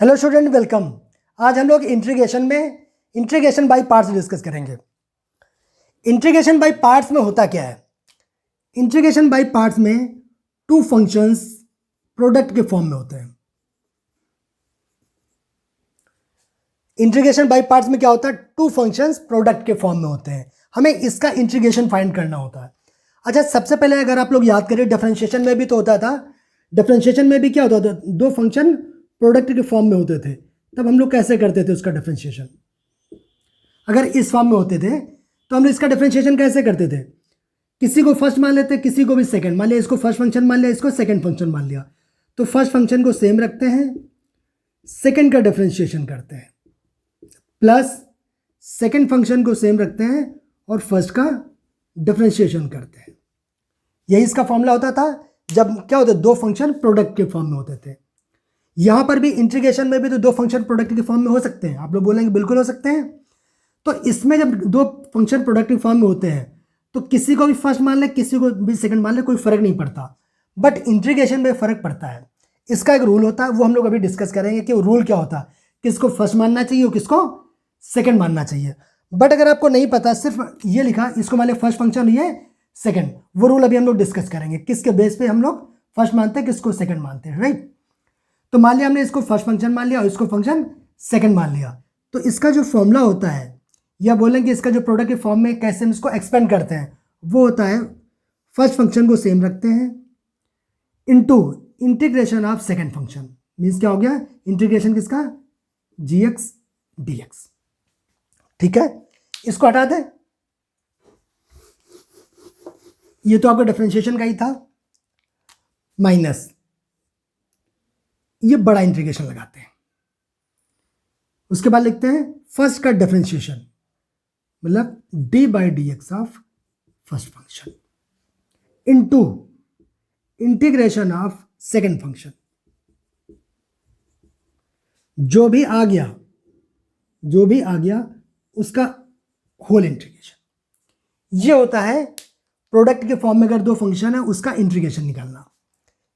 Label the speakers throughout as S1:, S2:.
S1: Hello student, welcome. आज हम लोग इंटीग्रेशन बाय पार्ट्स डिस्कस करेंगे। इंटीग्रेशन बाय पार्ट्स में होता क्या है? इंटीग्रेशन बाय पार्ट्स में टू फंक्शंस प्रोडक्ट के फॉर्म में होते हैं। इंटीग्रेशन बाय पार्ट्स में क्या होता है? टू फंक्शंस प्रोडक्ट के फॉर्म में होते हैं। हमें इसका इंटीग्रेशन फाइंड करना होता है। अच्छा, सबसे पहले अगर आप लोग याद करें, डिफरेंशिएशन में भी तो होता था। डिफरेंशिएशन में भी क्या होता था? दो फंक्शन प्रोडक्ट के फॉर्म में होते थे। तब हम लोग कैसे करते थे उसका डिफरेंशिएशन? अगर इस फॉर्म में होते थे तो हम लोग इसका डिफरेंशिएशन कैसे करते थे? किसी को फर्स्ट मान लेते, किसी को भी सेकंड मान लिया। इसको फर्स्ट फंक्शन मान लिया, इसको सेकंड फंक्शन मान लिया। तो फर्स्ट फंक्शन को सेम रखते हैं, सेकंड का डिफरेंशिएशन करते हैं, प्लस सेकंड फंक्शन को सेम रखते हैं और फर्स्ट का डिफरेंशिएशन करते हैं। यही इसका फॉर्मूला होता था जब क्या होता है? दो फंक्शन प्रोडक्ट के फॉर्म में होते थे। यहां पर भी इंटीग्रेशन में भी तो दो फंक्शन प्रोडक्ट के फॉर्म में हो सकते हैं। आप लोग बोलेंगे बिल्कुल हो सकते हैं। तो इसमें जब दो फंक्शन प्रोडक्ट के फॉर्म में होते हैं तो किसी को भी फर्स्ट मान ले, किसी को भी सेकंड मान ले, कोई फर्क नहीं पड़ता। बट इंटीग्रेशन में फर्क पड़ता है। इसका एक रूल होता है, वो हम लोग अभी डिस्कस करेंगे कि रूल क्या होता है, किसको फर्स्ट मानना चाहिए और किसको सेकंड मानना चाहिए। बट अगर आपको नहीं पता, सिर्फ ये लिखा इसको मान लिया फर्स्ट फंक्शन, ये सेकंड, वो रूल अभी हम लोग डिस्कस करेंगे किसके बेस पे हम लोग फर्स्ट मानते हैं, किसको सेकंड मानते हैं, राइट? तो मान लिया हमने इसको फर्स्ट फंक्शन मान लिया और इसको फंक्शन सेकंड मान लिया। तो इसका जो फॉर्मूला होता है, या बोलेंगे इसका जो प्रोडक्ट के फॉर्म में कैसे हम इसको एक्सपेंड करते हैं, वो होता है फर्स्ट फंक्शन को सेम रखते हैं into integration of second function. Means क्या हो गया? इंटीग्रेशन किसका? gx dx। ठीक है, इसको हटा दें। ये तो आपका डिफरेंशिएशन का ही था, माइनस ये बड़ा इंटीग्रेशन लगाते हैं। उसके बाद लिखते हैं फर्स्ट का डिफरेंशिएशन, मतलब D by d x of first function into integration of second function. जो भी आ गया उसका होल इंटीग्रेशन। ये होता है प्रोडक्ट के फॉर्म में अगर दो फंक्शन है उसका इंटीग्रेशन निकालना।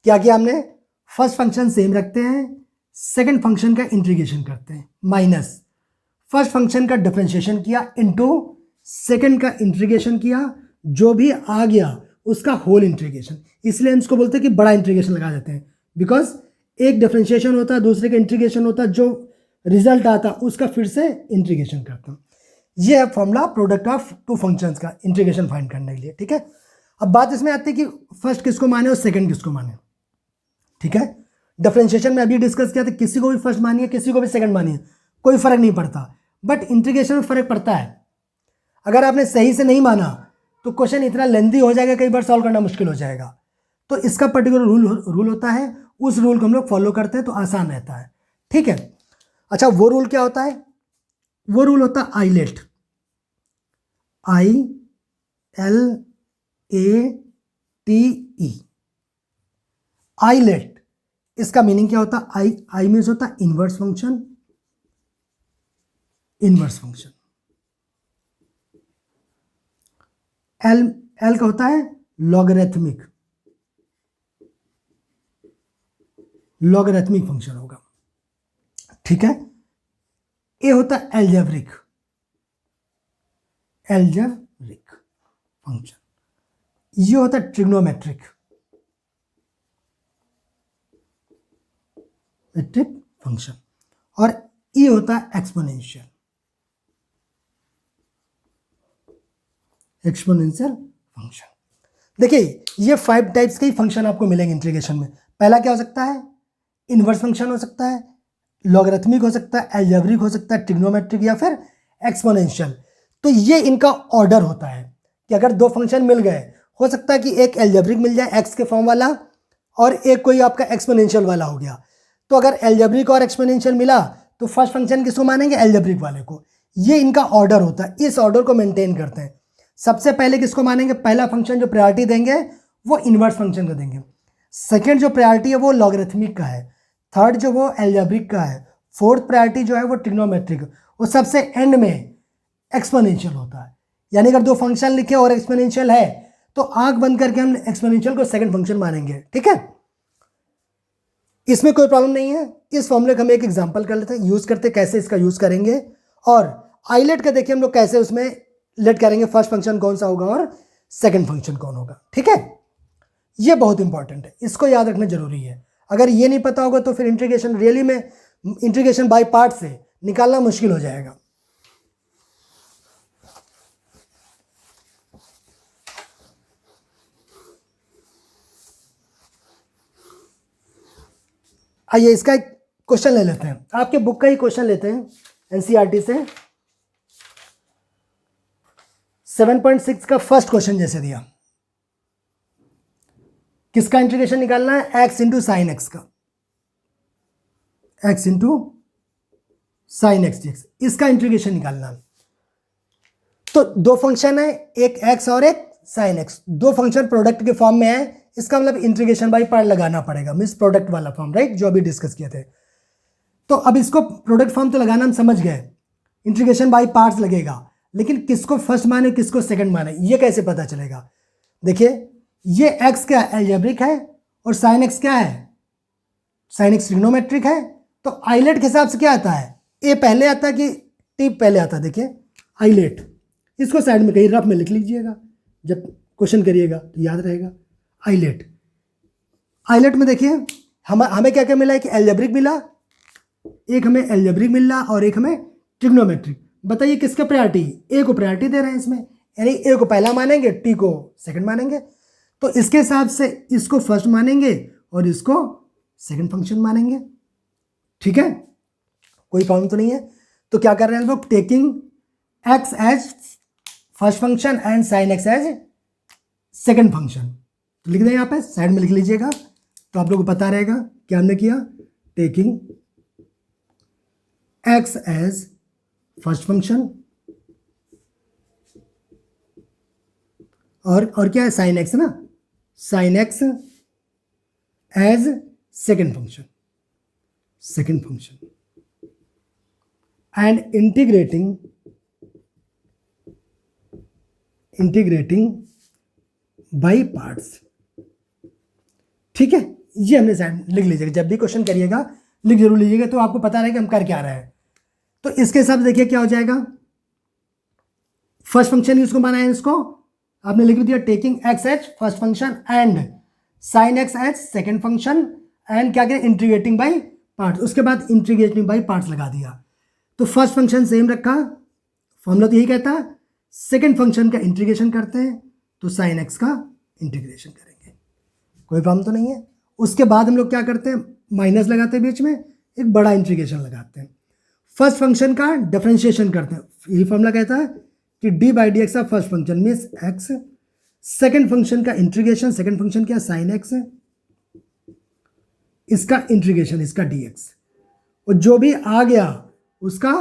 S1: क्या किया हमने? फर्स्ट फंक्शन सेम रखते हैं, सेकंड फंक्शन का इंटीग्रेशन करते हैं, माइनस फर्स्ट फंक्शन का डिफरेंशिएशन किया इनटू सेकंड का इंटीग्रेशन किया, जो भी आ गया उसका होल इंटीग्रेशन। इसलिए हम इसको बोलते हैं कि बड़ा इंटीग्रेशन लगा देते हैं, बिकॉज एक डिफरेंशिएशन होता है, दूसरे का इंटीग्रेशन होता है, जो रिजल्ट आता है उसका फिर से इंटीग्रेशन करता हूँ। यह है formula product of two functions का इंटीग्रेशन फाइंड करने के लिए। ठीक है, अब बात इसमें आती है कि फर्स्ट किसको माने और सेकंड किसको माने। ठीक है, डिफरेंशिएशन में अभी डिस्कस किया था, किसी को भी फर्स्ट मानिए, किसी को भी सेकंड मानिए, कोई फर्क नहीं पड़ता। बट इंटीग्रेशन में फर्क पड़ता है। अगर आपने सही से नहीं माना तो क्वेश्चन इतना लेंथी हो जाएगा, कई बार सॉल्व करना मुश्किल हो जाएगा। तो इसका पर्टिकुलर रूल होता है, उस रूल को हम लोग फॉलो करते हैं तो आसान रहता है। ठीक है, अच्छा वो रूल क्या होता है? वो रूल होता है आइलेट, ILATE। आइलेट, इसका मीनिंग क्या होता है? आई मीन्स होता है इनवर्स फंक्शन। एल का होता है लॉगरिथमिक फंक्शन होगा। ठीक है, ए होता है एल्जेब्रिक फंक्शन। ये होता है ट्रिग्नोमेट्रिक फंक्शन। और ये होता है एक्सपोनेंशियल फंक्शन। देखिए, ये 5 टाइप्स के ही फंक्शन आपको मिलेंगे इंटीग्रेशन में। पहला क्या हो सकता है? इनवर्स फंक्शन हो सकता है, लॉगरिथमिक हो सकता है, एल्जेब्रिक हो सकता है, ट्रिग्नोमेट्रिक या फिर एक्सपोनेंशियल। तो ये इनका ऑर्डर होता है कि अगर दो फंक्शन मिल गए, हो सकता है कि एक एल्जेब्रिक मिल जाए एक्स के फॉर्म वाला और एक कोई आपका एक्सपोनेंशियल वाला हो गया। तो अगर एल्जेब्रिक और एक्सपोनेंशियल मिला तो फर्स्ट फंक्शन किसको मानेंगे? एल्जेब्रिक वाले को। ये इनका ऑर्डर होता है, इस ऑर्डर को मेंटेन करते हैं। सबसे पहले किसको मानेंगे? पहला फंक्शन जो प्रायोरिटी देंगे वो इनवर्स फंक्शन को देंगे। सेकेंड जो प्रायोरिटी है वो लॉगरिथमिक का है। थर्ड जो वो एल्जेब्रिक का है। फोर्थ प्रायोरिटी जो है वो ट्रिग्नोमेट्रिक। और सबसे एंड में एक्सपोनेंशियल होता है। यानी अगर दो फंक्शन लिखे और एक्सपोनेंशियल है तो आंख बंद करके हम एक्सपोनेंशियल को सेकंड फंक्शन मानेंगे। ठीक है, इसमें कोई प्रॉब्लम नहीं है। इस फॉर्मूले का हम एक एग्जांपल कर लेते हैं, यूज़ करते कैसे इसका यूज़ करेंगे, और आइलेट का देखिए हम लोग कैसे उसमें लेट करेंगे, फर्स्ट फंक्शन कौन सा होगा और सेकंड फंक्शन कौन होगा। ठीक है, ये बहुत इंपॉर्टेंट है, इसको याद रखना जरूरी है। अगर ये नहीं पता होगा तो फिर इंटीग्रेशन रियली में इंटीग्रेशन बाय पार्ट से निकालना मुश्किल हो जाएगा। आइए इसका एक क्वेश्चन ले लेते हैं, आपके बुक का ही क्वेश्चन लेते हैं एनसीईआरटी से। 7.6 का फर्स्ट क्वेश्चन जैसे दिया, किसका इंटीग्रेशन निकालना है, x इंटू साइन एक्स का, x into sine x dx, इसका इंटीग्रेशन निकालना है। तो दो फंक्शन है, एक x और एक साइन एक्स, दो फंक्शन प्रोडक्ट के फॉर्म में है, इसका मतलब इंटीग्रेशन बाय पार्ट लगाना पड़ेगा, मींस प्रोडक्ट वाला फॉर्म, राइट, जो अभी डिस्कस किए थे। तो अब इसको प्रोडक्ट फॉर्म तो लगाना हम समझ गए, इंटीग्रेशन बाय पार्ट्स लगेगा, लेकिन किसको फर्स्ट माने किसको सेकंड माने ये कैसे पता चलेगा। देखिए ये x क्या है, एल्जेब्रिक है, और साइन एक्स क्या है, साइन एक्स ट्रिग्नोमेट्रिक है। तो आइलेट के हिसाब से क्या आता है, ए पहले आता है कि टी पहले आता है। देखिए आइलेट, इसको साइड में कहीं रफ में लिख लीजिएगा, जब क्वेश्चन करिएगा तो याद रहेगा। आइलेट, आइलेट में देखिए हमें क्या क्या मिला है कि एल्जेब्रिक मिला, एक हमें एल्जेब्रिक मिल रहा और एक हमें ट्रिग्नोमेट्रिक। बताइए किसका प्रायोरिटी, ए को प्रायोरिटी दे रहे हैं इसमें, यानी ए को पहला मानेंगे, टी को सेकंड मानेंगे। तो इसके हिसाब से इसको फर्स्ट मानेंगे और इसको सेकंड फंक्शन मानेंगे। ठीक है, कोई प्रॉब्लम तो नहीं है। तो क्या कर रहे हैं हम लोग, taking x as first function and sine x as second function. तो लिख दें यहाँ पे, साइड में लिख लीजिएगा तो आप लोगों को पता रहेगा क्या हमने किया। Taking x as first function और क्या है, साइन एक्स ना, sine x as second function, second function, and integrating by parts. ठीक है, ये हमने साइड लिख लीजिएगा, जब भी क्वेश्चन करिएगा लिख जरूर लीजिएगा, तो आपको पता रहेगा हम कर क्या रहे हैं। तो इसके हिसाब से देखिए क्या हो जाएगा, फर्स्ट फंक्शन इसको माना है, इसको आपने लिख दिया taking x as first function and sine x as second function, and क्या करें, इंटीग्रेटिंग बाय पार्ट्स। उसके बाद इंटीग्रेटिंग बाय पार्ट्स लगा दिया। तो फर्स्ट फंक्शन सेम रखा, फॉर्मूला तो यही कहता है, सेकेंड फंक्शन का इंटीग्रेशन करते हैं तो साइन एक्स का इंटीग्रेशन करेंगे, कोई प्रॉब्लम तो नहीं है। उसके बाद हम लोग क्या करते हैं, माइनस लगाते हैं, बीच में एक बड़ा इंटीग्रेशन लगाते हैं, फर्स्ट फंक्शन का डिफरेंशिएशन करते हैं। यही फॉर्मूला कहता है कि D by d x of first function means x, second function का इंटीग्रेशन, सेकेंड फंक्शन क्या, साइन एक्स, इसका इंटीग्रेशन, इसका डी एक्स, और जो भी आ गया उसका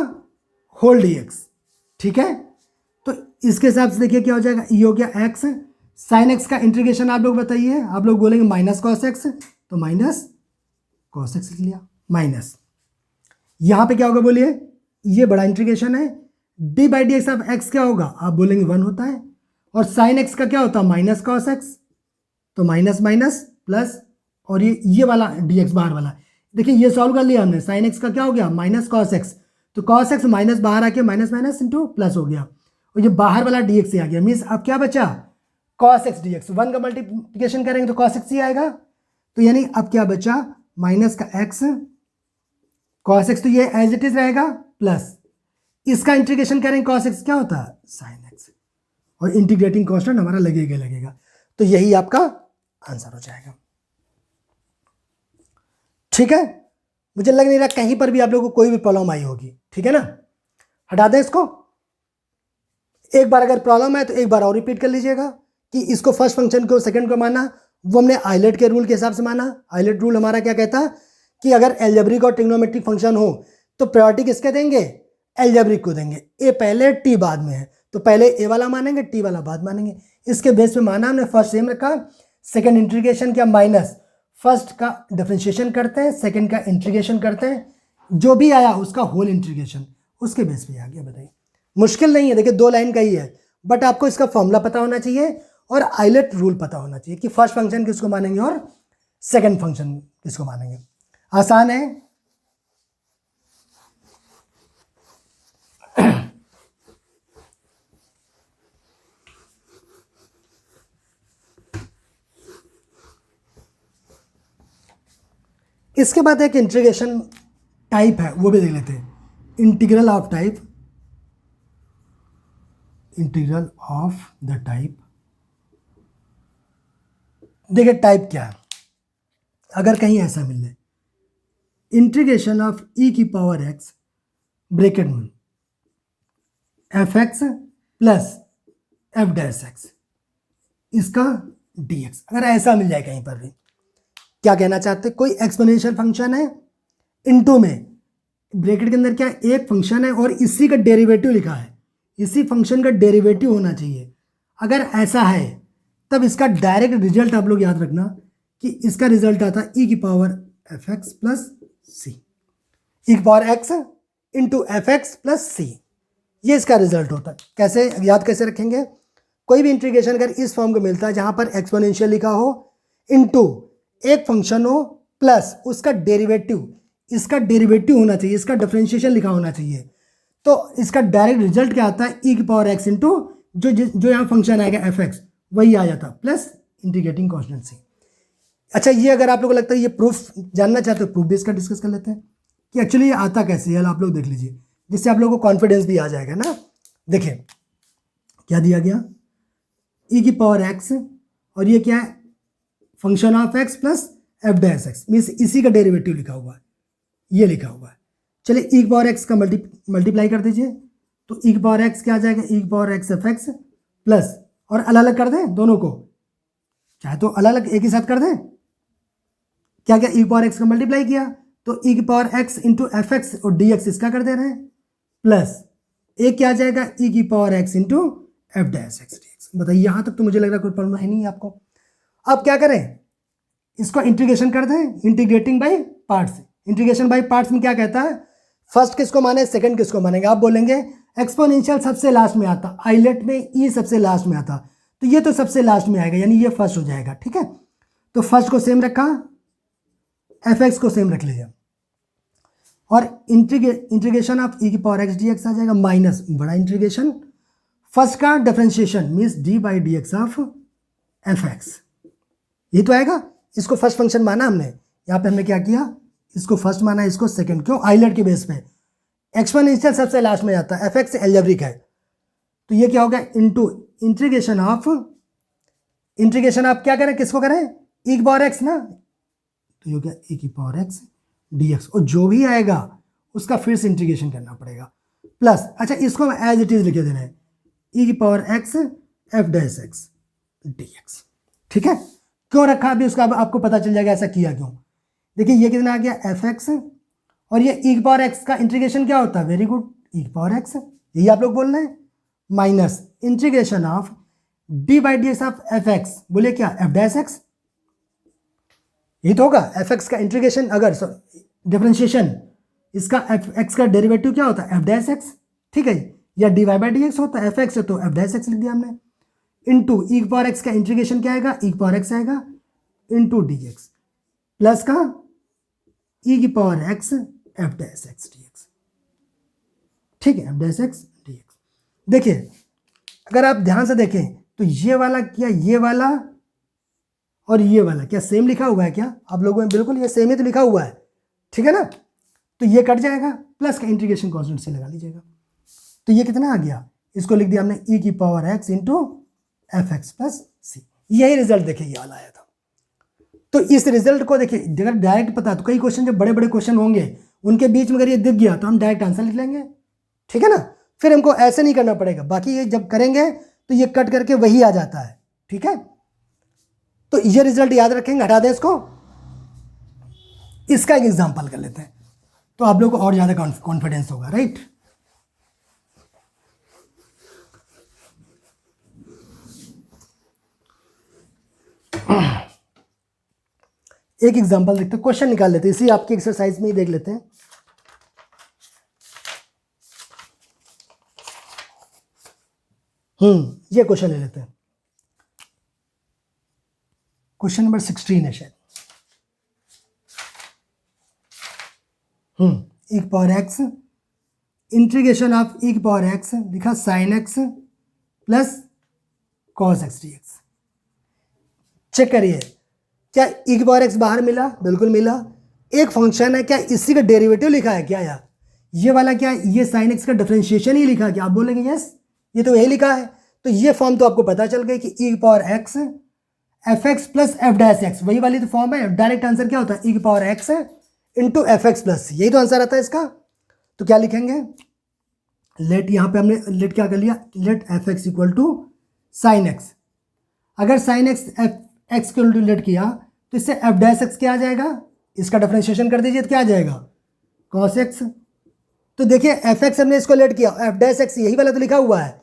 S1: होल डी एक्स। ठीक है, तो इसके हिसाब से देखिए क्या हो जाएगा, ये हो गया एक्स, साइन एक्स का इंटीग्रेशन आप लोग बताइए, आप लोग बोलेंगे माइनस कॉस एक्स, तो माइनस कॉस एक्स लिया, माइनस, यहां पे क्या होगा बोलिए, ये बड़ा इंटीग्रेशन है, D by d x of x क्या होगा, आप बोलेंगे 1 होता है, और साइन एक्स का क्या होता है, माइनस कॉस एक्स, तो माइनस माइनस प्लस, और ये वाला डी एक्स बाहर वाला, देखिए ये सॉल्व कर लिया हमने, साइन एक्स का क्या हो गया, माइनस कॉस एक्स, तो कॉस एक्स माइनस बाहर आके माइनस माइनस इंटू प्लस हो गया, और ये बाहर वाला डी एक्स आ गया, मीन्स अब क्या बचा, कॉस एक्स डी एक्स, 1 का मल्टीप्लीकेशन करेंगे तो कॉस एक्स ही आएगा, तो यानी अब क्या बचा, माइनस का एक्स कॉस एक्स, तो ये एज इट इज रहेगा, प्लस इसका इंटीग्रेशन करेंगे, कॉस एक्स क्या होता है, साइन एक्स, और इंटीग्रेटिंग कांस्टेंट हमारा लगेगा, तो यही आपका आंसर हो जाएगा। ठीक है, मुझे लग नहीं रहा कहीं पर भी आप लोगों को कोई भी प्रॉब्लम आई होगी। ठीक है ना, हटा दें इसको, एक बार अगर प्रॉब्लम है तो एक बार और रिपीट कर लीजिएगा कि इसको फर्स्ट फंक्शन को सेकंड को माना, वो हमने आइलेट के रूल के हिसाब से माना। आइलेट रूल हमारा क्या कहता है कि अगर एल्जेब्रिक और ट्रिग्नोमेट्रिक फंक्शन हो तो प्रायोरिटी किसके देंगे, एल्जेब्रिक को देंगे, ए पहले टी बाद में है, तो पहले ए वाला मानेंगे, टी वाला बाद मानेंगे। इसके बेस पे माना हमने, फर्स्ट सेम रखा, सेकंड इंटीग्रेशन क्या, माइनस, फर्स्ट का डिफरेंशिएशन करते हैं, सेकंड का इंटीग्रेशन करते हैं, जो भी आया उसका होल इंटीग्रेशन उसके बेस पे आ गया। बताइए, मुश्किल नहीं है, देखिए 2 लाइन का ही है, बट आपको इसका फॉर्मूला पता होना चाहिए और आइलेट रूल पता होना चाहिए कि फर्स्ट फंक्शन किसको मानेंगे और सेकंड फंक्शन किसको मानेंगे। आसान है। इसके बाद एक इंटीग्रेशन टाइप है, वो भी देख लेते हैं। Integral of type, integral of the type. देखिए टाइप क्या है, अगर कहीं ऐसा मिल जाए, इंटीग्रेशन ऑफ ई की पावर एक्स ब्रैकेट में F x plus F dash x, इसका डी एक्स, अगर ऐसा मिल जाए कहीं पर भी, क्या कहना चाहते हैं, कोई एक्सपोनेंशियल फंक्शन है, इनटू में ब्रैकेट के अंदर क्या है, एक फंक्शन है और इसी का डेरिवेटिव लिखा है, इसी फंक्शन का डेरिवेटिव होना चाहिए। अगर ऐसा है तब इसका डायरेक्ट रिजल्ट आप लोग याद रखना कि इसका रिजल्ट आता है ई की power f x plus c, e की power x into f x plus c, ये इसका रिजल्ट होता है। कैसे याद कैसे रखेंगे, कोई भी इंटीग्रेशन अगर इस फॉर्म को मिलता है जहां पर एक्सपोनेंशियल लिखा हो, इनटू एक फंक्शन हो प्लस उसका डेरिवेटिव, इसका डेरिवेटिव होना चाहिए, इसका डिफरेंशिएशन लिखा होना चाहिए, तो इसका डायरेक्ट रिजल्ट क्या आता है, ई की पावर एक्स इंटू जो यहाँ फंक्शन आएगा एफ एक्स, वही आ जाता प्लस इंटीग्रेटिंग कांस्टेंट सी। अच्छा, ये अगर आप लोग को लगता है ये प्रूफ जानना चाहते हो, प्रूफ भी इसका डिस्कस कर लेते हैं कि एक्चुअली ये आता कैसे है, आप लोग देख लीजिए, जिससे आप लोगों को कॉन्फिडेंस भी आ जाएगा ना। देखिए क्या दिया गया, ई की पावर एक्स और ये क्या है, function of x plus F dash x, means इसी का डेरिवेटिव लिखा हुआ है, ये लिखा हुआ है। चलिए ई की पावर एक्स का मल्टीप्लाई कर दीजिए, तो ई की पावर एक्स क्या आ जाएगा, ई की power x f x plus, और अलग अलग कर दें दोनों को, चाहे तो अलग अलग एक ही साथ कर दें, क्या क्या ई की पावर एक्स का मल्टीप्लाई किया तो ई की power x into f x और डी एक्स इसका कर दे रहे हैं, प्लस एक क्या आ जाएगा, ई की power x into F dash x d x. बताइए यहाँ तक तो मुझे लग रहा है कोई प्रॉब्लम है नहीं आपको। अब क्या करें, इसको इंटीग्रेशन कर दें, integrating by parts. Integration by parts में क्या कहता है, फर्स्ट किसको माने, सेकंड किसको मानेंगे, आप बोलेंगे एक्सपोनेंशियल सबसे लास्ट में आता, आइलेट में ई सबसे लास्ट में आता, तो ये तो सबसे लास्ट में आएगा, यानी ये फर्स्ट हो जाएगा, ठीक है। तो फर्स्ट को सेम रखा, एफ एक्स को सेम रख लीजिए, और इंटीग्रेशन ऑफ ई की पावर एक्स डी एक्स आ जाएगा, माइनस बड़ा इंटीग्रेशन फर्स्ट का differentiation means D by d x of f x, ये तो आएगा। इसको फर्स्ट फंक्शन माना हमने, यहाँ पे हमने क्या किया, इसको फर्स्ट माना, इसको सेकंड, क्यों, आइलेट के बेस पे, एक्सपोनेंशियल सबसे लास्ट में आता है, एफ एक्स एल्जेब्रिक है, तो ये क्या हो गया, इनटू इंटीग्रेशन ऑफ क्या करें, किसको करें, ई की पावर एक्स ना, तो ये हो गया ई की पावर एक्स डी एक्स, और जो भी आएगा उसका फिर से इंटीग्रेशन करना पड़ेगा, प्लस, अच्छा इसको एज इट इज लिखे देना है, ई की power x F dash x d x, ठीक है। क्यों रखा अभी उसका आपको पता चल जाएगा ऐसा किया क्यों। देखिए ये कितना आ गया, एफ एक्स, और ये ई की पावर एक्स का इंटीग्रेशन क्या होता है, वेरी गुड, ई की पावर एक्स, यही आप लोग बोल रहे हैं, minus integration of d by d x of f x, बोले क्या, एफ डैश एक्स, ये तो होगा। एफ एक्स का इंटीग्रेशन अगर डिफरेंशिएशन, इसका एफ एक्स का डेरिवेटिव क्या होता है, एफ डैश एक्स, ठीक है, या d y by d x होता है, एफ एक्स है तो एफ डैश एक्स लिख दिया हमने, इंटू ई की पावर एक्स का इंटीग्रेशन क्या आएगा, ई की पावर एक्स आएगा इंटू डी एक्स, प्लस का ई की power x F dash x d x, ठीक है, f dash x d x. देखिए अगर आप ध्यान से देखें तो ये वाला क्या, ये वाला और ये वाला क्या सेम लिखा हुआ है क्या, आप लोगों में बिल्कुल ये सेम ही तो लिखा हुआ है, ठीक है ना, तो ये कट जाएगा, प्लस का इंटीग्रेशन कांस्टेंट से लगा लीजिएगा, तो ये कितना आ गया, इसको लिख दिया हमने ई की power x into f x plus c, यही रिजल्ट देखिए ये वाला आया था। तो इस रिजल्ट को देखिए अगर डायरेक्ट पता, तो कई क्वेश्चन जब बड़े बड़े क्वेश्चन होंगे उनके बीच में अगर ये दिख गया तो हम डायरेक्ट आंसर लिख लेंगे, ठीक है ना, फिर हमको ऐसे नहीं करना पड़ेगा, बाकी ये जब करेंगे तो ये कट करके वही आ जाता है, ठीक है। तो ये रिजल्ट याद रखेंगे, हटा दें इसको, इसका एक एग्जांपल कर लेते हैं तो आप लोग को और ज्यादा कॉन्फिडेंस होगा, राइट। एक एग्जांपल देखते हैं, क्वेश्चन निकाल लेते हैं, इसी आपकी एक्सरसाइज में ही देख लेते हैं। ये क्वेश्चन ले लेते हैं, क्वेश्चन नंबर 16 है शायद। ई की power x integration of e की पावर एक्स लिखा sine x plus cos x d x. Check करिए, क्या ई की पावर एक्स बाहर मिला? बिल्कुल मिला। एक फंक्शन है, क्या इसी का डेरिवेटिव लिखा है क्या यार? ये वाला क्या, ये साइन एक्स का डिफरेंशिएशन ही लिखा है क्या? आप बोलेंगे यस, ये तो यही लिखा है। तो ये फॉर्म तो आपको पता चल गई कि ई की power x f x plus F dash x, वही वाली तो फॉर्म है। डायरेक्ट आंसर क्या होता है? ई की power x into f x plus, यही तो आंसर आता है इसका। तो क्या लिखेंगे? लेट, यहाँ पे हमने लेट क्या कर लिया, let f x equal to sine x. अगर साइन एक्स एफ एक्स के उल्टू लेट किया तो इससे एफ डैश एक्स क्या आ जाएगा? इसका डिफरेंशिएशन कर दीजिए तो क्या आ जाएगा? Cos x. तो देखिए एफ एक्स हमने इसको लेट किया, एफ डैश एक्स यही वाला तो लिखा हुआ है,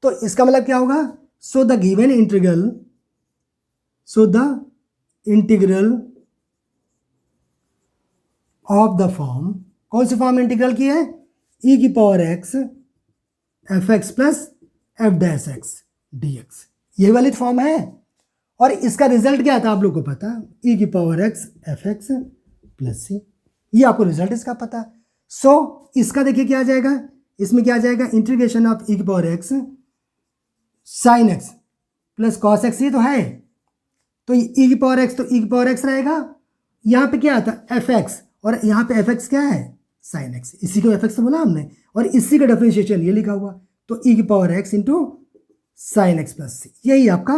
S1: तो इसका मतलब क्या होगा? So the given integral, so the integral of the form, कौन सी फॉर्म इंटीग्रल की है? ई की power x f x plus F dash x d x, यही वाली फॉर्म है। और इसका रिजल्ट क्या था आप लोग को पता? ई की power x f x plus c, ये आपको रिजल्ट इसका पता। सो इसका देखिए क्या आ जाएगा, इसमें क्या आ जाएगा? इंटीग्रेशन ऑफ ई की power x sign x plus cos x, ये तो है। तो ई की पावर एक्स, तो ई की पावर एक्स रहेगा। यहाँ पे क्या आता है? एफ एक्स, और यहाँ पे एफ एक्स क्या है? साइन एक्स, इसी को एफ एक्स तो बोला हमने, और इसी का डिफरेंशिएशन ये लिखा हुआ। तो ई की power x into sine x plus c, यही आपका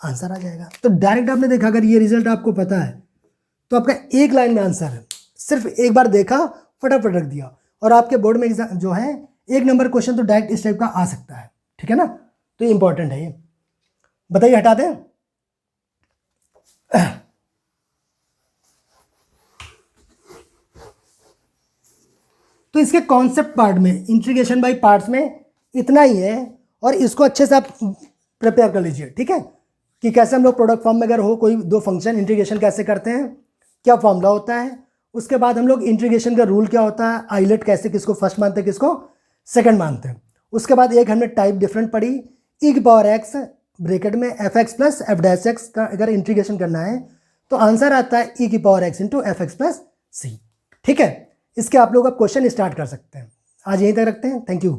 S1: आंसर आ जाएगा। तो डायरेक्ट आपने देखा, अगर ये रिजल्ट आपको पता है तो आपका एक लाइन में आंसर है। सिर्फ एक बार देखा, फटाफट रख दिया, और आपके बोर्ड में एग्जाम जो है 1 नंबर क्वेश्चन तो डायरेक्ट इस टाइप का आ सकता है। ठीक है ना? तो ये इंपॉर्टेंट है। ये बताइए, हटा दें? तो इसके कॉन्सेप्ट पार्ट में, इंटीग्रेशन बाय पार्ट्स में इतना ही है, और इसको अच्छे से आप प्रिपेयर कर लीजिए। ठीक है, कि कैसे हम लोग प्रोडक्ट फॉर्म में अगर हो कोई दो फंक्शन, इंटीग्रेशन कैसे करते हैं, क्या फॉर्मूला होता है, उसके बाद हम लोग इंटीग्रेशन का रूल क्या होता है, आइलेट कैसे, किसको फर्स्ट मानते हैं किसको सेकंड मानते हैं। उसके बाद एक हमने टाइप डिफरेंट पढ़ी, ई की पावर एक्स ब्रैकेट में F x plus F dash x का अगर इंटीग्रेशन करना है तो आंसर आता है ई की power x into f x plus c. ठीक है, इसके आप लोग अब क्वेश्चन स्टार्ट कर सकते हैं। आज यहीं तक रखते हैं। Thank you.